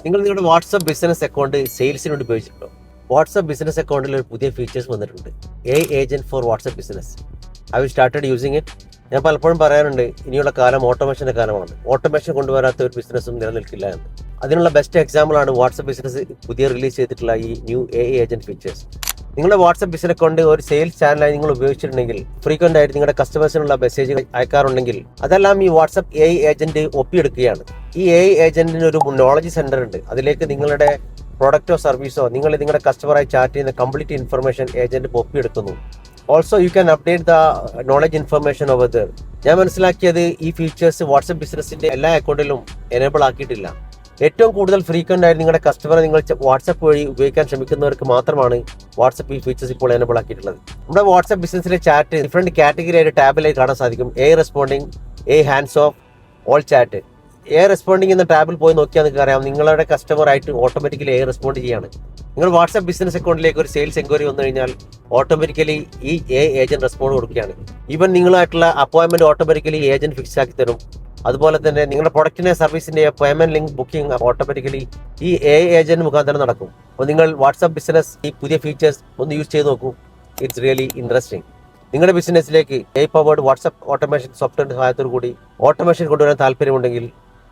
നിങ്ങൾ നിങ്ങളുടെ WhatsApp business account സെയിൽസിന് വേണ്ടി ഉപയോഗിച്ചിട്ടുണ്ടോ? വാട്സപ്പ് ബിസിനസ് അക്കൗണ്ടിൽ ഒരു പുതിയ ഫീച്ചേഴ്സ് വന്നിട്ടുണ്ട്, AI agent for WhatsApp business. I will started using it. ഞാൻ പലപ്പോഴും പറയാറുണ്ട്, ഇനിയുള്ള കാലം ഓട്ടോമേഷൻ്റെ കാലമാണ്. ഓട്ടോമേഷൻ കൊണ്ടുവരാത്ത ഒരു ബിസിനസ്സും നിലനിൽക്കില്ല എന്ന്. അതിനുള്ള ബെസ്റ്റ് എക്സാമ്പിളാണ് വാട്സപ്പ് ബിസിനസ് പുതിയ റിലീസ് ചെയ്തിട്ടുള്ള ഈ ന്യൂ AI ഏജന്റ് ഫീച്ചേഴ്സ്. നിങ്ങളുടെ വാട്സപ്പ് ബിസിനസ് അക്കൗണ്ട് ഒരു സെയിൽസ് ചാനലായി നിങ്ങൾ ഉപയോഗിച്ചിട്ടുണ്ടെങ്കിൽ, ഫ്രീക്വന്റ് ആയിട്ട് നിങ്ങളുടെ കസ്റ്റമേഴ്സിനുള്ള മെസ്സേജ് അയക്കാറുണ്ടെങ്കിൽ, അതെല്ലാം ഈ വാട്സപ്പ് AI ഏജന്റ് ഒപ്പിയെടുക്കുകയാണ്. ഈ AI ഏജന്റിന് ഒരു നോളജ് സെന്റർ ഉണ്ട്. അതിലേക്ക് നിങ്ങളുടെ പ്രൊഡക്റ്റോ സർവീസോ നിങ്ങളുടെ കസ്റ്റമറായി ചാറ്റ് ചെയ്യുന്ന കംപ്ലീറ്റ് ഇൻഫർമേഷൻ ഏജന്റ് ഒപ്പിയെടുക്കുന്നു. Also you can update the knowledge information over there. ഞാൻ മനസ്സിലാക്കിയത് ഈ ഫീച്ചേഴ്സ് വാട്സപ്പ് ബിസിനസിന്റെ എല്ലാ അക്കൗണ്ടിലും എനേബിൾ ആക്കിയിട്ടില്ല. ഏറ്റവും കൂടുതൽ ഫ്രീക്വന്റ് ആയിട്ട് നിങ്ങളുടെ കസ്റ്റമറെ നിങ്ങൾ വാട്സപ്പ് വഴി ഉപയോഗിക്കാൻ ശ്രമിക്കുന്നവർക്ക് മാത്രമാണ് വാട്സപ്പ് ഈ ഫീച്ചേഴ്സ് ഇപ്പോൾ എനേബിൾ ആക്കിയിട്ടുള്ളത്. നമ്മുടെ വാട്സപ്പ് ബിസിനസ്സിലെ ചാറ്റ് ഡിഫറെന്റ് കാറ്റഗറി ആയിട്ട് ടാബിലായി കാണാൻ സാധിക്കും. AI responding, AI hands of, all chat. AI responding എന്ന ടാബിൽ പോയി നോക്കിയാൽ നിങ്ങൾക്ക് അറിയാം, നിങ്ങളുടെ കസ്റ്റമർ ആയിട്ട് ഓട്ടോമാറ്റിക്കലി AI റെസ്പോണ്ട് ചെയ്യാണ്. നിങ്ങൾ വാട്സപ്പ് ബിസിനസ് അക്കൗണ്ടിലേക്ക് ഒരു സെയിൽസ് എൻക്വയറി വന്നു കഴിഞ്ഞാൽ ഓട്ടോമാറ്റിക്കലി ഈ AI ഏജന്റ് റെസ്പോണ്ട് കൊടുക്കുകയാണ്. ഈവൻ നിങ്ങളായിട്ടുള്ള അപ്പോയിന്റ്മെന്റ് ഓട്ടോമാറ്റിക്കലി ഏജന്റ് ഫിക്സ് ആക്കി തരും. അതുപോലെ തന്നെ നിങ്ങളുടെ പ്രൊഡക്റ്റിന്റെ സർവീസിന്റെ പേയ്മെന്റ് ലിങ്ക് ബുക്കിംഗ് ഓട്ടോമാറ്റിക്കലി ഈ AI ഏജന്റ് മുഖാന്തരം നടക്കും. അപ്പോൾ നിങ്ങൾ വാട്സപ്പ് ബിസിനസ് ഈ പുതിയ ഫീച്ചേഴ്സ് ഒന്ന് യൂസ് ചെയ്ത് നോക്കൂ. It's really interesting. നിങ്ങളുടെ ബിസിനസ്സിലേക്ക് AI പവേർഡ് വാട്സപ്പ് ഓട്ടോമേഷൻ സോഫ്റ്റ്വെയറിന്റെ സഹായത്തോടു കൂടി ഓട്ടോമേഷൻ കൊണ്ടുവരാൻ താല്പര്യമുണ്ടെങ്കിൽ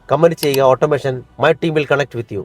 കമന്റ് ചെയ്യുക. Automation my team will connect with you.